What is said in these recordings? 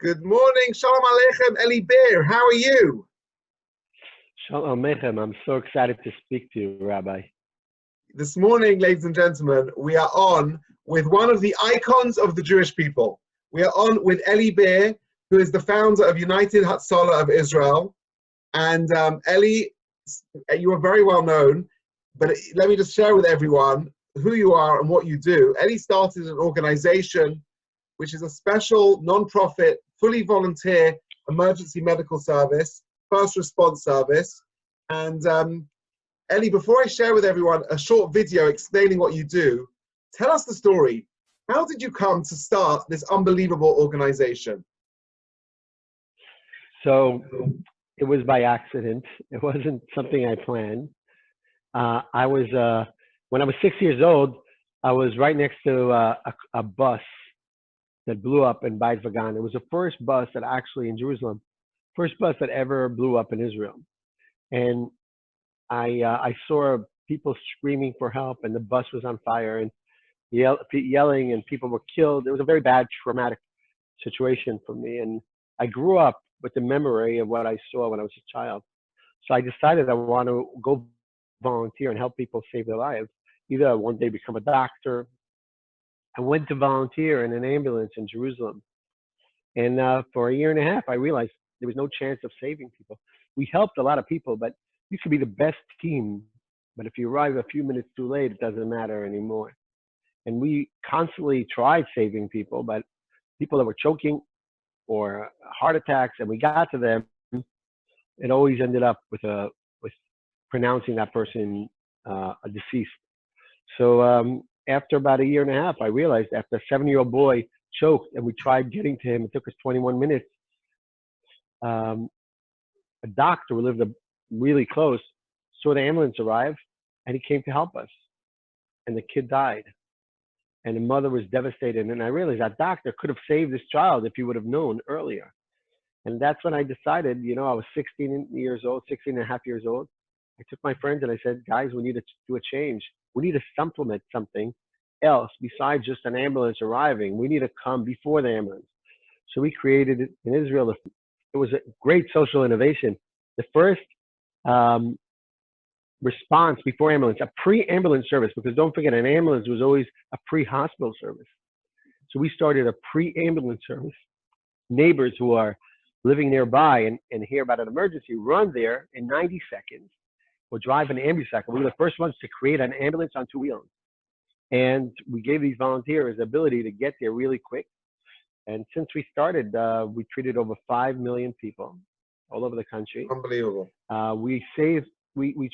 Good morning. Shalom Aleichem, Eli Beer. How are you? Shalom Aleichem. I'm so excited to speak to you, Rabbi. This morning, ladies and gentlemen, we are on with one of the icons of the Jewish people. We are on with Eli Beer, who is the founder of United Hatzalah of Israel. And Eli, you are very well known, but let me just share with everyone who you are and what you do. Eli started an organization which is a special non-profit, fully volunteer emergency medical service, first response service. And Eli, before I share with everyone a short video explaining what you do, tell us the story. How did you come to start this unbelievable organization? So it was by accident. It wasn't something I planned. When I was 6 years old, I was right next to a bus that blew up in Beit Vagan. It was the first bus that actually in Jerusalem, first bus that ever blew up in Israel. And I saw people screaming for help, and the bus was on fire and yelling, and people were killed. It was a very bad, traumatic situation for me. And I grew up with the memory of what I saw when I was a child. So I decided I want to go volunteer and help people save their lives. Either one day become a doctor. I went to volunteer in an ambulance in Jerusalem. And for a year and a half, I realized there was no chance of saving people. We helped a lot of people, but you could be the best team. But if you arrive a few minutes too late, it doesn't matter anymore. And we constantly tried saving people, but people that were choking or heart attacks, and we got to them, it always ended up with pronouncing that person a deceased. So after about a year and a half, I realized after a 7-year-old boy choked and we tried getting to him, it took us 21 minutes. A doctor who lived really close saw the ambulance arrive and he came to help us. And the kid died. And the mother was devastated. And I realized that doctor could have saved this child if he would have known earlier. And that's when I decided, I was 16 and a half years old. I took my friends and I said, guys, we need to do a change. We need to supplement something else besides just an ambulance arriving. We need to come before the ambulance. So we created it in Israel. It was a great social innovation. The first response before ambulance, a pre-ambulance service, because don't forget, an ambulance was always a pre-hospital service. So we started a pre-ambulance service. Neighbors who are living nearby and hear about an emergency run there in 90 seconds or drive an ambucycle. We were the first ones to create an ambulance on 2 wheels. And we gave these volunteers the ability to get there really quick. And since we started, we treated over 5 million people all over the country. Unbelievable. We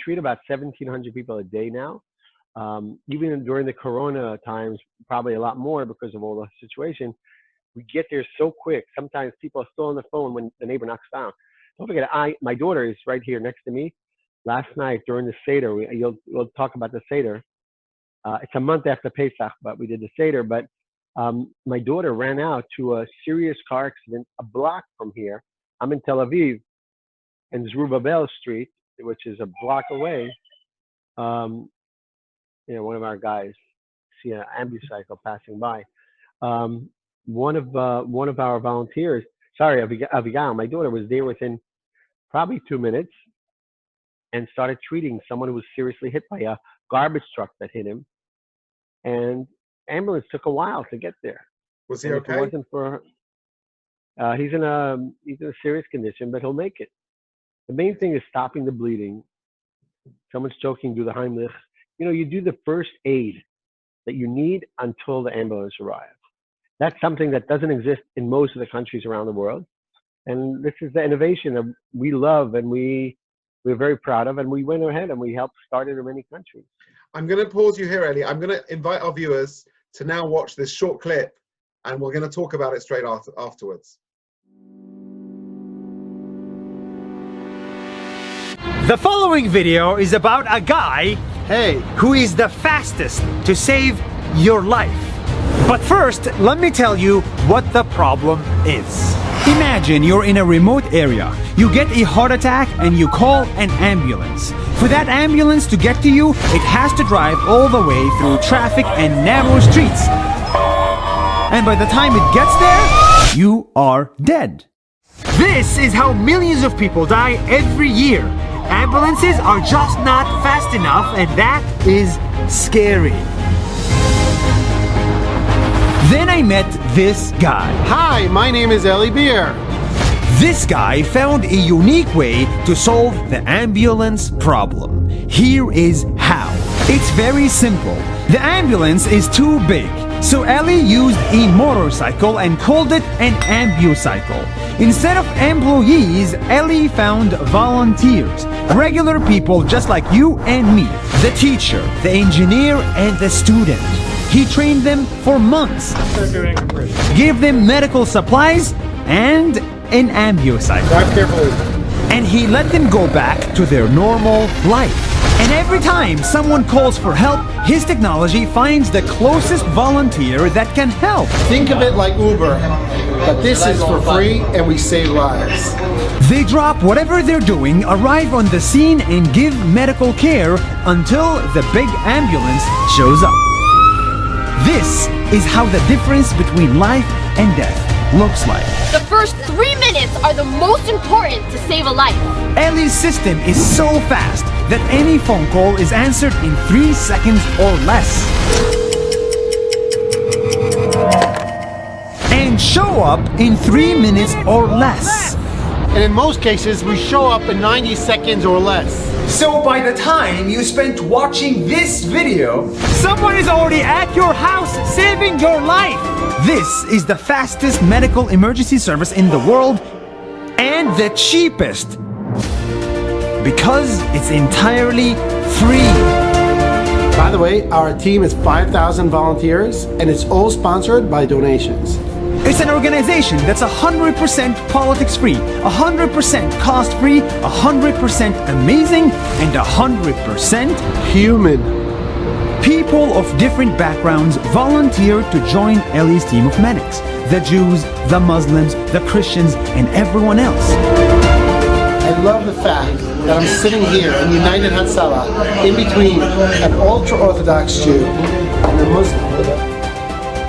treat about 1,700 people a day now. Even during the Corona times, probably a lot more because of all the situation. We get there so quick. Sometimes people are still on the phone when the neighbor knocks down. Don't forget, my daughter is right here next to me. Last night during the Seder, we'll talk about the Seder. It's a month after Pesach, but we did the Seder. But my daughter ran out to a serious car accident a block from here. I'm in Tel Aviv, and Zerubbabel Street, which is a block away. One of our guys see an ambucycle passing by. One of our volunteers, Abigail, my daughter was there within probably 2 minutes and started treating someone who was seriously hit by a garbage truck that hit him. And ambulance took a while to get there. Was he okay? If it wasn't for he's in a serious condition, but he'll make it. The main thing is stopping the bleeding. Someone's choking, do the Heimlich. You do the first aid that you need until the ambulance arrives. That's something that doesn't exist in most of the countries around the world. And this is the innovation that we love and we're very proud of. And we went ahead and we helped start it in many countries. I'm going to pause you here, Eli. I'm going to invite our viewers to now watch this short clip, and we're going to talk about it straight afterwards. The following video is about a guy, who is the fastest to save your life. But first, let me tell you what the problem is. Imagine you're in a remote area. You get a heart attack and you call an ambulance. For that ambulance to get to you, it has to drive all the way through traffic and narrow streets. And by the time it gets there, you are dead. This is how millions of people die every year. Ambulances are just not fast enough, and that is scary. Then I met this guy. Hi, my name is Eli Beer. This guy found a unique way to solve the ambulance problem. Here is how. It's very simple. The ambulance is too big, so Eli used a motorcycle and called it an ambucycle. Instead of employees, Eli found volunteers, regular people just like you and me, the teacher, the engineer, and the student. He trained them for months, gave them medical supplies and an ambucycle. Drive carefully. And he let them go back to their normal life. And every time someone calls for help, his technology finds the closest volunteer that can help. Think of it like Uber, but this is for free and we save lives. They drop whatever they're doing, arrive on the scene, and give medical care until the big ambulance shows up. This is how the difference between life and death looks like. The first 3 minutes are the most important to save a life. Eli's system is so fast that any phone call is answered in 3 seconds or less. And show up in 3 minutes or less. And in most cases, we show up in 90 seconds or less. So by the time you spent watching this video, someone is already at your house saving your life. This is the fastest medical emergency service in the world and the cheapest because it's entirely free. By the way, our team is 5,000 volunteers and it's all sponsored by donations. It's an organization that's 100% politics free, 100% cost free, 100% amazing, and 100% Human. people of different backgrounds volunteer to join Eli's team of medics. The Jews, the Muslims, the Christians, and everyone else. I love the fact that I'm sitting here in United Hatzalah in between an ultra-Orthodox Jew and a Muslim.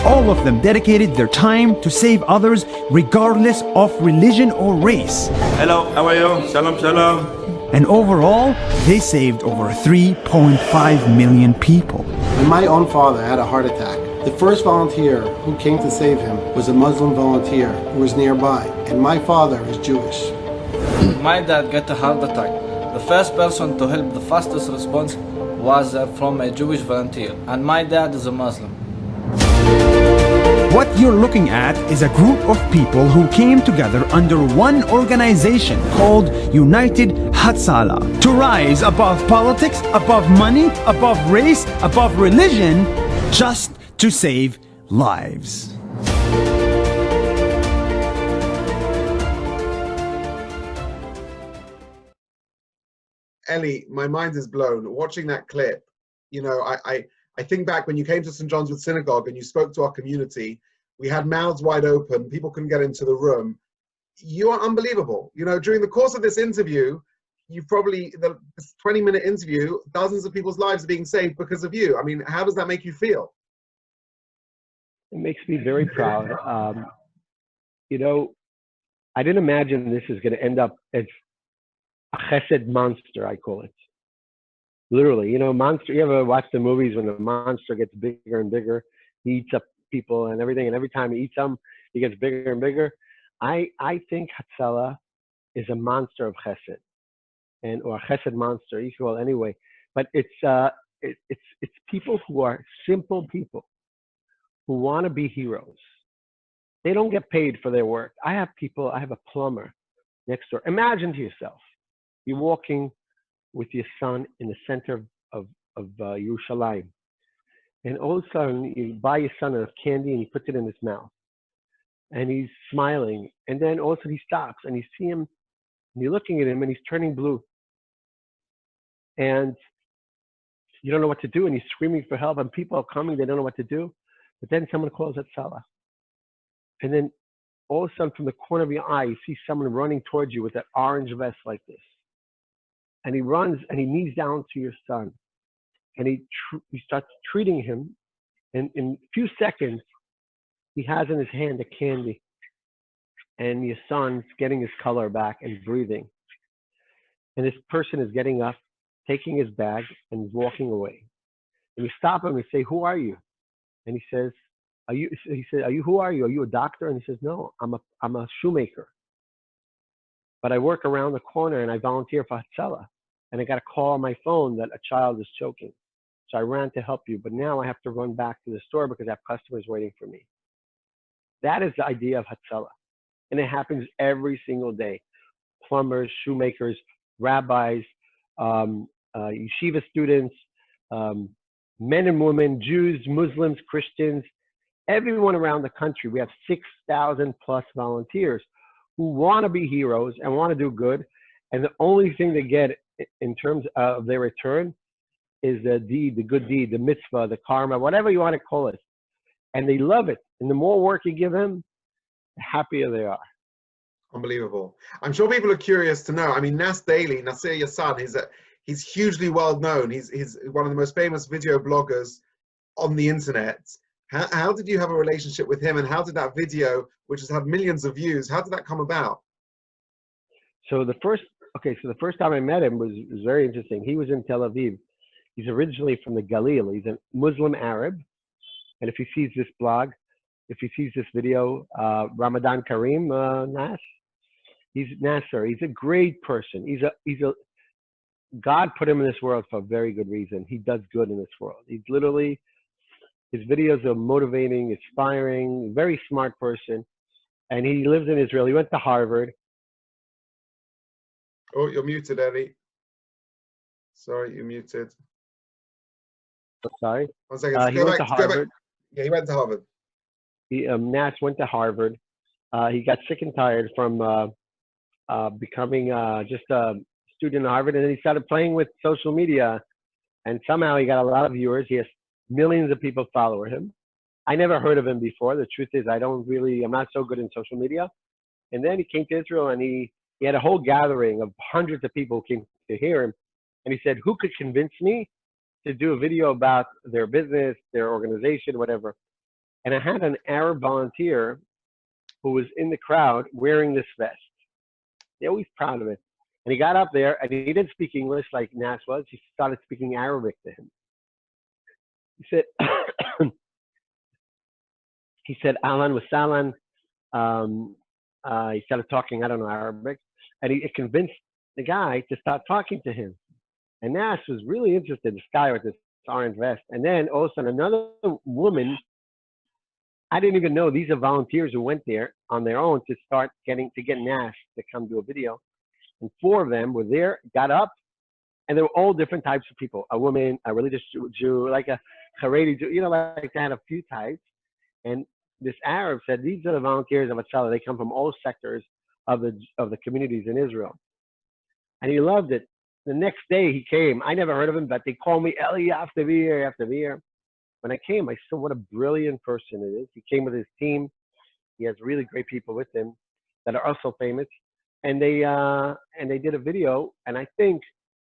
All of them dedicated their time to save others regardless of religion or race. Hello, how are you? Shalom, shalom. And overall, they saved over 3.5 million people. When my own father had a heart attack, the first volunteer who came to save him was a Muslim volunteer who was nearby, and my father is Jewish. My dad got a heart attack. The first person to help, the fastest response was from a Jewish volunteer, and my dad is a Muslim. What you're looking at is a group of people who came together under one organization called United Hatzalah to rise above politics, above money, above race, above religion, just to save lives. Eli, my mind is blown. Watching that clip, you know, I think back when you came to St. John's with Synagogue and you spoke to our community, we had mouths wide open, people couldn't get into the room. You are unbelievable. You know, during the course of this interview, you probably, this 20-minute interview, dozens of people's lives are being saved because of you. I mean, how does that make you feel? It makes me very proud. You know, I didn't imagine this is going to end up as a chesed monster, I call it. Literally, you know, monster, you ever watch the movies when the monster gets bigger and bigger? He eats up people and everything, and every time he eats them, he gets bigger and bigger. I think Hatzalah is a monster of chesed, or a chesed monster, you can call it anyway. But it's people who are simple people who want to be heroes. They don't get paid for their work. I have a plumber next door. Imagine to yourself, you're walking with your son in the center of Yerushalayim. And all of a sudden, you buy your son a candy and he puts it in his mouth. And he's smiling. And then all of a sudden he stops and you see him, and you're looking at him and he's turning blue. And you don't know what to do and he's screaming for help and people are coming, they don't know what to do. But then someone calls Hatzalah. And then all of a sudden from the corner of your eye, you see someone running towards you with that orange vest like this. And he runs and he knees down to your son. And he starts treating him. And in a few seconds, he has in his hand a candy. and your son's getting his color back and breathing. And this person is getting up, taking his bag, and walking away. And we stop him and say, "Who are you?" And he says, He said, who are you? Are you a doctor? And he says, "No, I'm a shoemaker. But I work around the corner and I volunteer for Hatzalah. And I got a call on my phone that a child is choking. So I ran to help you, but now I have to run back to the store because I have customers waiting for me." That is the idea of Hatzalah. And it happens every single day. Plumbers, shoemakers, rabbis, yeshiva students, men and women, Jews, Muslims, Christians, everyone around the country. We have 6,000 plus volunteers who want to be heroes and want to do good. And the only thing they get in terms of their return is the deed, the good deed, the mitzvah, the karma, whatever you want to call it. And they love it. And the more work you give them, the happier they are. Unbelievable. I'm sure people are curious to know. I mean, Nas Daily, Nasir, your son, he's hugely well known. He's one of the most famous video bloggers on the internet. How did you have a relationship with him, and how did that video, which has had millions of views, how did that come about? So the first time I met him was very interesting. He was in Tel Aviv. He's originally from the Galil. He's a Muslim Arab. And if he sees this blog, if he sees this video, Ramadan Kareem, Nas, he's Nasser. He's a great person. God put him in this world for a very good reason. He does good in this world. He's literally, his videos are motivating, inspiring, very smart person. And he lives in Israel. He went to Harvard. Oh, you're muted, Eli. Sorry, you're muted. Sorry. 1 second. He went to Harvard. Yeah, he went to Harvard. Nas went to Harvard. He got sick and tired from becoming just a student at Harvard, and then he started playing with social media, and somehow he got a lot of viewers. He has millions of people follow him. I never heard of him before. The truth is, I'm not so good in social media. And then he came to Israel, and he had a whole gathering of hundreds of people who came to hear him. And he said, "Who could convince me to do a video about their business, their organization, whatever?" And I had an Arab volunteer who was in the crowd wearing this vest. They're always proud of it. And he got up there, and he didn't speak English like Nas was. He started speaking Arabic to him. He said, "Ahlan wa sahlan." He started talking, I don't know, Arabic. And he convinced the guy to start talking to him. And Nas was really interested, this guy with this orange vest. And then all of a sudden, another woman, I didn't even know, these are volunteers who went there on their own to get Nas to come do a video. And 4 of them were there, got up, and they were all different types of people. A woman, a religious Jew, like a Haredi Jew, like they had a few types. And this Arab said, "These are the volunteers of Hatzalah. They come from all sectors of the communities in Israel." And he loved it. The next day he came. I never heard of him, but they called me, "Eli, you have to be here, you have to be here." When I came, I saw what a brilliant person it is. He came with his team. He has really great people with him that are also famous. And they did a video, and I think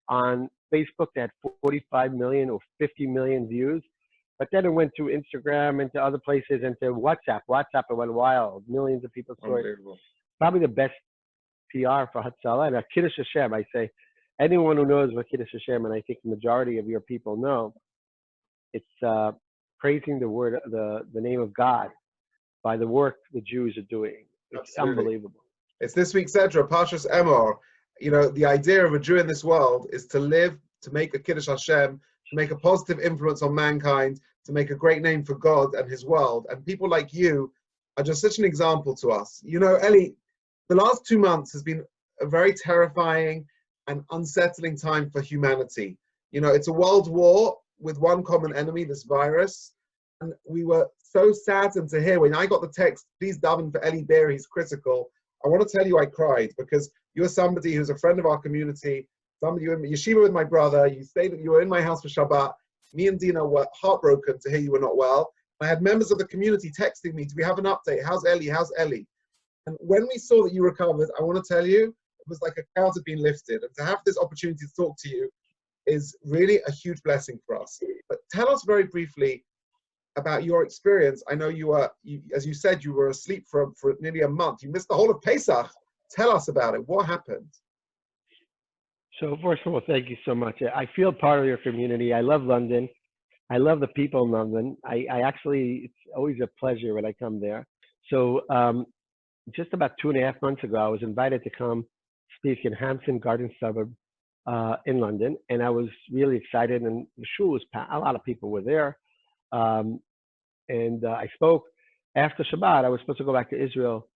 on Facebook they had 45 million or 50 million views. But then it went to Instagram and to other places and to WhatsApp. WhatsApp, it went wild. Millions of people saw it. Probably the best PR for Hatzalah. And Kiddush Hashem, I say, anyone who knows what Kiddush Hashem, and I think the majority of your people know, it's praising the word, the name of God by the work the Jews are doing. It's Absolutely. unbelievable. It's this week's Zedra, Parshas Emor. The idea of a Jew in this world is to live, to make a Kiddush Hashem, to make a positive influence on mankind, to make a great name for God and his world. And people like you are just such an example to us. Eli, the last 2 months has been a very terrifying and unsettling time for humanity. It's a world war with one common enemy, this virus. And we were so saddened to hear when I got the text, "Please daven for Eli Beer, he's critical." I want to tell you I cried, because you're somebody who's a friend of our community, somebody you were in yeshiva with my brother, you were in my house for Shabbat. Me and Dina were heartbroken to hear you were not well. I had members of the community texting me, "Do we have an update? How's Eli? How's Eli?" And when we saw that you recovered, I want to tell you, it was like a cloud had been lifted. And to have this opportunity to talk to you is really a huge blessing for us. But tell us very briefly, about your experience. I know as you said, you were asleep for nearly a month. You missed the whole of Pesach. Tell us about it. What happened? So first of all, thank you so much. I feel part of your community. I love London. I love the people in London. I actually, it's always a pleasure when I come there. So just about 2.5 months ago, I was invited to come speak in Hampton Garden Suburb in London, and I was really excited. And the shul was packed. A lot of people were there, and I spoke after Shabbat. I was supposed to go back to Israel,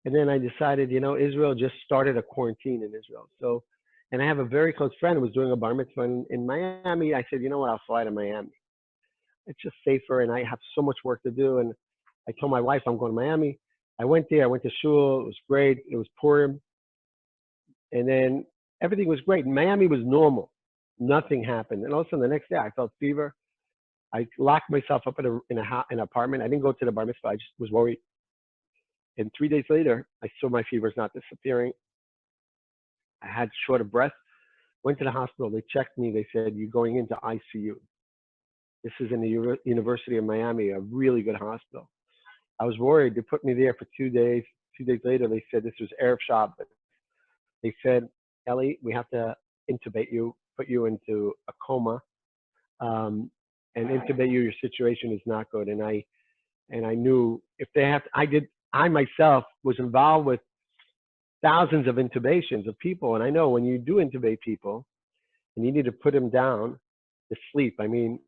and then I decided, Israel just started a quarantine in Israel. So, and I have a very close friend who was doing a bar mitzvah in Miami. I said, you know what, I'll fly to Miami. It's just safer, and I have so much work to do. And I told my wife I'm going to Miami. I went there. I went to shul. It was great. It was Purim, and then everything was great. Miami was normal. Nothing happened. And also the next day, I felt fever. I locked myself up in an apartment. I didn't go to the bar mitzvah. I just was worried. And 3 days later, I saw my fever's not disappearing. I had short of breath. Went to the hospital. They checked me. They said, you're going into ICU. This is in the University of Miami, a really good hospital. I was worried. They put me there for 2 days. 2 days later, they said this was Erev Shabbat. They said, Eli, we have to intubate you, put you into a coma, and intubate you. Your situation is not good. And I knew if they have, I myself was involved with thousands of intubations of people. And I know when you do intubate people and you need to put them down to sleep, I mean,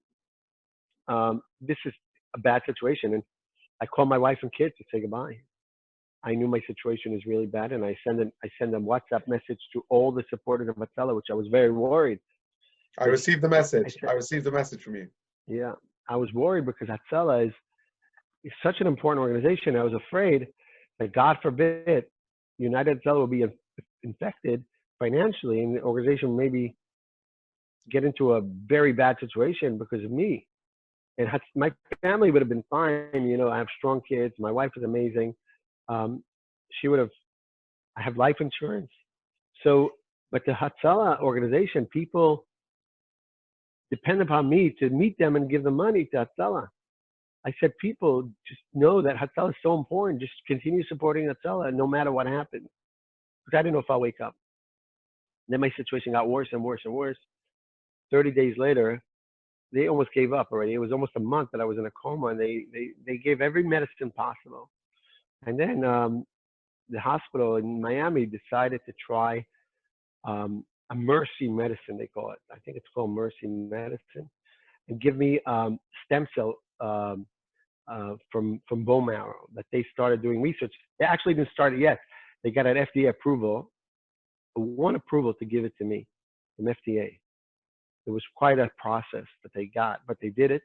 this is a bad situation. And I called my wife and kids to say goodbye. I knew my situation is really bad, and I send a WhatsApp message to all the supporters of Hatzalah, which I was very worried. I received the message. I received the message from you. Yeah, I was worried because Hatzalah is such an important organization. I was afraid that, God forbid, United Hatzalah will be infected financially, and the organization maybe get into a very bad situation because of me. And my family would have been fine. I have strong kids. My wife is amazing. I have life insurance. So, but the Hatzalah organization, people depend upon me to meet them and give them money to Hatzalah. I said, people just know that Hatzalah is so important. Just continue supporting Hatzalah no matter what happens. Because I didn't know if I'll wake up. And then my situation got worse and worse and worse. 30 days later, they almost gave up already. It was almost a month that I was in a coma, and they gave every medicine possible. And then the hospital in Miami decided to try a mercy medicine, they call it. I think it's called mercy medicine, and give me stem cell from bone marrow that they started doing research. They actually didn't start it yet. They got an FDA approval, one approval to give it to me from FDA. It was quite a process that they got, but they did it,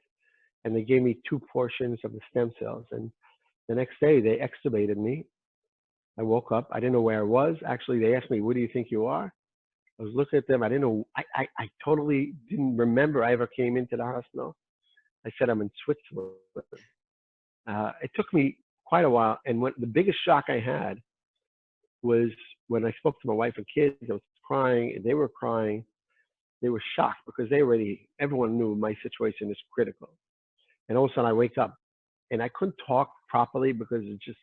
and they gave me 2 portions of the stem cells. And the next day, they extubated me. I woke up. I didn't know where I was. Actually, they asked me, "Where do you think you are?" I was looking at them. I didn't know. I totally didn't remember I ever came into the hospital. I said, "I'm in Switzerland." It took me quite a while, and the biggest shock I had was when I spoke to my wife and kids. I was crying, and they were crying. They were shocked because everyone knew my situation is critical. And all of a sudden I wake up and I couldn't talk properly because it's just,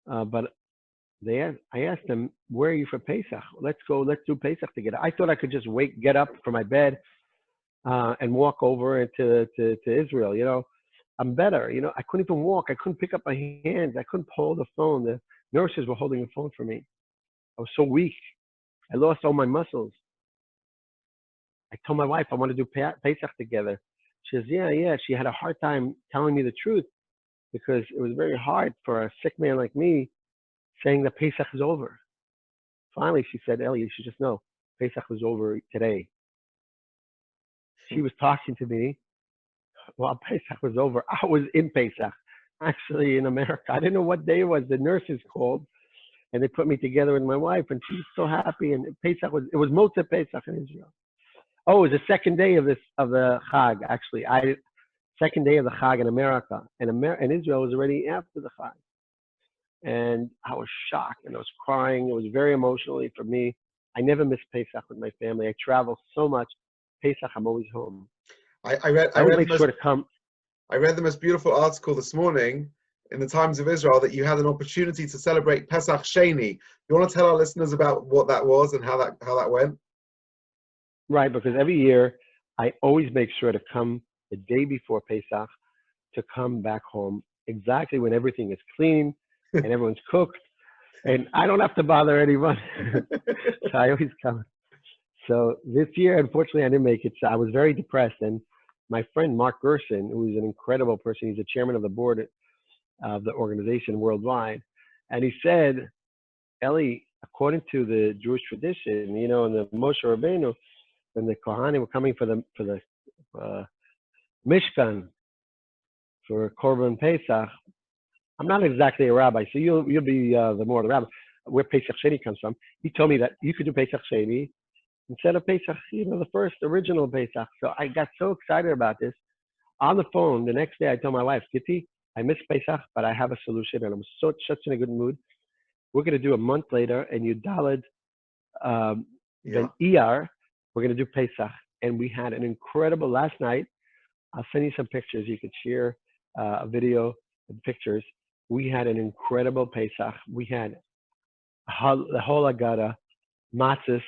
but I asked them, where are you for Pesach? Let's do Pesach together. I thought I could just get up from my bed and walk over to Israel. I'm better. I couldn't even walk. I couldn't pick up my hands. I couldn't hold the phone. The nurses were holding the phone for me. I was so weak. I lost all my muscles. I told my wife I want to do Pesach together. She says, yeah. She had a hard time telling me the truth because it was very hard for a sick man like me saying that Pesach is over. Finally, she said, Eli, you should just know, Pesach was over today. She was talking to me while Pesach was over. I was in Pesach, actually in America. I didn't know what day it was. The nurses called, and they put me together with my wife, and she was so happy. And Pesach it was Motzei Pesach in Israel. Oh, it was the second day of the Chag, actually. Second day of the Chag in America. And Israel was already after the Chag. And I was shocked and I was crying. It was very emotionally for me. I never miss Pesach with my family. I travel so much. Pesach, I'm always home. I read make sure to come. I read the most beautiful article this morning in the Times of Israel that you had an opportunity to celebrate Pesach Sheni. You want to tell our listeners about what that was and how that went? Right, because every year I always make sure to come the day before Pesach, to come back home exactly when everything is clean and everyone's cooked, and I don't have to bother anyone. So I always come. So this year, unfortunately, I didn't make it. So I was very depressed. And my friend Mark Gerson, who is an incredible person, he's the chairman of the board of the organization worldwide, and he said, Eli, according to the Jewish tradition, you know, in the Moshe Rabbeinu, when the Kohanim were coming for the Mishkan for Korban Pesach, I'm not exactly a rabbi, so you'll be the more the rabbi. Where Pesach Sheni comes from, he told me that you could do Pesach Sheni instead of Pesach, you know, the first original Pesach. So I got so excited about this. On the phone, the next day I told my wife, Kitty, I miss Pesach, but I have a solution, and I'm such in a good mood. We're going to do a month later, and you Daled then ER, we're going to do Pesach. And we had an incredible, last night, I'll send you some pictures. You could share a video and pictures. We had an incredible Pesach. We had the whole agada, matzahs,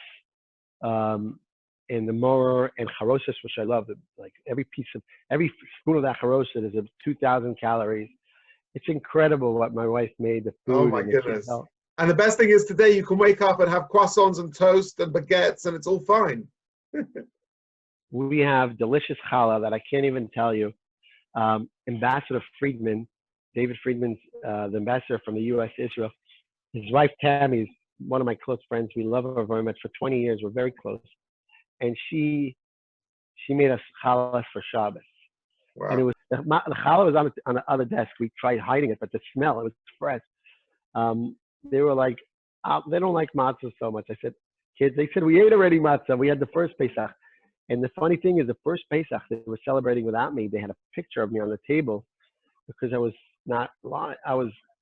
and the moror and charoshes, which I love. Like every spoon of that charoshes is 2,000 calories. It's incredible what my wife made. The food. Oh my goodness! And the best thing is today you can wake up and have croissants and toast and baguettes, and it's all fine. We have delicious challah that I can't even tell you. Ambassador Friedman, David Friedman's the ambassador from the U.S. Israel. His wife Tammy is one of my close friends. We love her very much. For 20 years, we're very close. And she made us challah for Shabbos. Wow. And it was the challah was on the other desk. We tried hiding it, but the smell, it was fresh. They were like, they don't like matzah so much. I said, kids, they said, we ate already matzah. We had the first Pesach. And the funny thing is, the first Pesach they were celebrating without me. They had a picture of me on the table because I was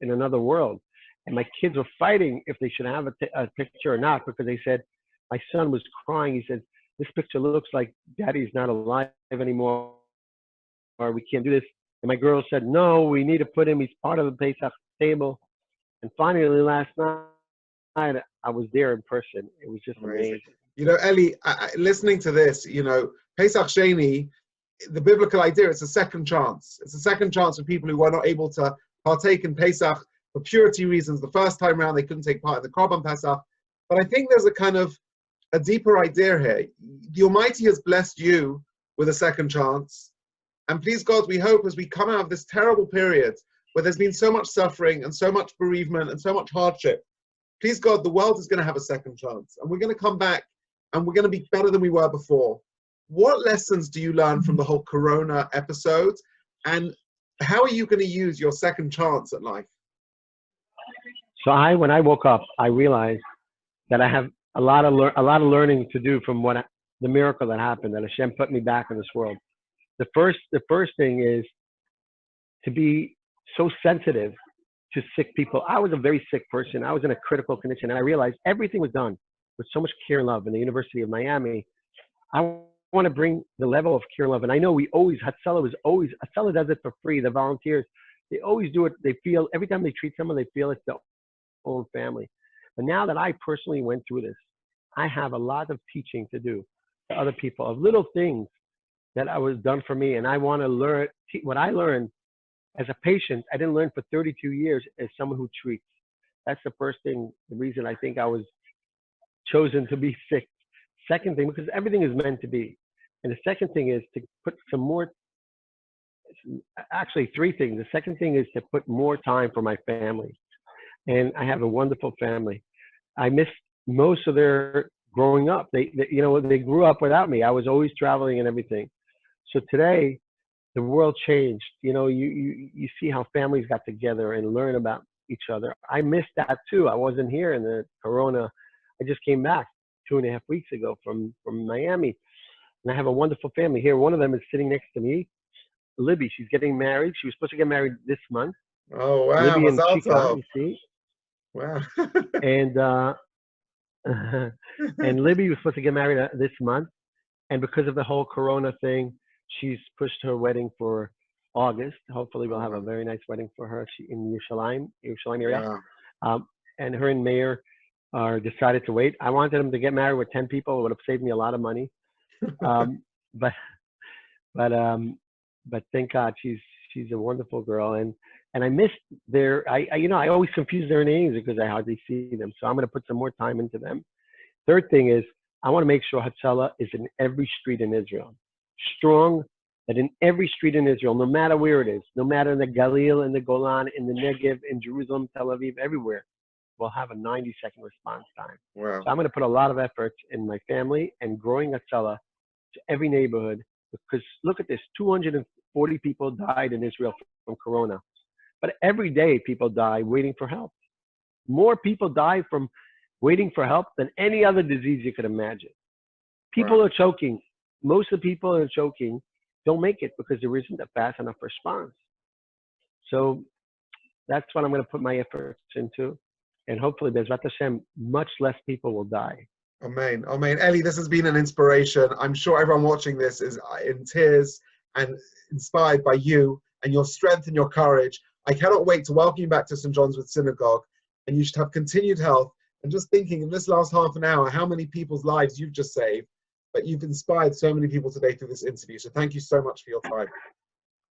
in another world. And my kids were fighting if they should have a picture or not, because they said, my son was crying. He said, this picture looks like daddy's not alive anymore, or we can't do this. And my girl said, no, we need to put him, he's part of the Pesach table. And finally, last night, I was there in person. It was just amazing. You know, Eli, listening to this, you know, Pesach Sheni, the biblical idea, it's a second chance. It's a second chance for people who were not able to partake in Pesach for purity reasons. The first time around, they couldn't take part in the Korban Pesach. But I think there's a deeper idea here. The Almighty has blessed you with a second chance. And please God, we hope as we come out of this terrible period where there's been so much suffering and so much bereavement and so much hardship, please God, the world is going to have a second chance. And we're going to come back and we're going to be better than we were before. What lessons do you learn from the whole Corona episode? And how are you going to use your second chance at life? So when I woke up, I realized that I have a lot of learning to do from the miracle that happened, that Hashem put me back in this world. The first thing is to be so sensitive to sick people. I was a very sick person. I was in a critical condition, and I realized everything was done with so much care and love in the University of Miami. I want to bring the level of care and love. And I know Hatzalah does it for free. The volunteers, they always do it. They feel, every time they treat someone, they feel it's their own family. But now that I personally went through this, I have a lot of teaching to do to other people of little things that was done for me. And I want to learn what I learned as a patient. I didn't learn for 32 years as someone who treats. That's the first thing, the reason I think I was chosen to be sick. Second thing, because everything is meant to be. And the second thing is to put some more, actually three things. The second thing is to put more time for my family. And I have a wonderful family. I missed most of their growing up. They grew up without me. I was always traveling and everything. So today, the world changed. You know, you see how families got together and learn about each other. I missed that too. I wasn't here in the Corona. I just came back 2.5 weeks ago from Miami. And I have a wonderful family here. One of them is sitting next to me, Libby. She's getting married. She was supposed to get married this month. Oh, wow. Libby and Chica, you see. Wow. And Libby was supposed to get married this month. And because of the whole Corona thing, she's pushed her wedding for August. Hopefully, we'll have a very nice wedding for her. She in Yerushalayim area. Wow. And her and Mayor are decided to wait. I wanted them to get married with 10 people. It would have saved me a lot of money. But thank God she's a wonderful girl. And I missed I always confuse their names because I hardly see them. So I'm going to put some more time into them. Third thing is I want to make sure Hatzalah is in every street in Israel. Strong that in every street in Israel, no matter where it is, no matter in the Galil, in the Golan, in the Negev, in Jerusalem, Tel Aviv, everywhere, we'll have a 90-second response time. Wow. So I'm going to put a lot of effort in my family and growing Hatzalah to every neighborhood, because look at this, 240 people died in Israel from Corona. But every day people die waiting for help. More people die from waiting for help than any other disease you could imagine. People are choking. Most of the people that are choking don't make it because there isn't a fast enough response. So that's what I'm going to put my efforts into. And hopefully, Bezrat Hashem, much less people will die. Amen. Amen. Eli, this has been an inspiration. I'm sure everyone watching this is in tears and inspired by you and your strength and your courage. I cannot wait to welcome you back to St. John's Wood Synagogue. And you should have continued health. And just thinking in this last half an hour, how many people's lives you've just saved. But you've inspired so many people today through this interview. So thank you so much for your time.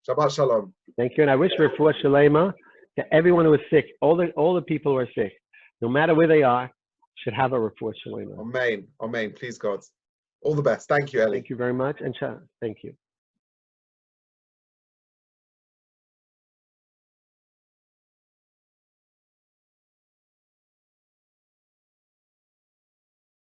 Shabbat Shalom. Thank you. And I wish refuah shalema to everyone who is sick. All the people who are sick, no matter where they are, should have a refuah shalema. Amen. Amen. Please, God. All the best. Thank you, Eli. Thank you very much. And thank you.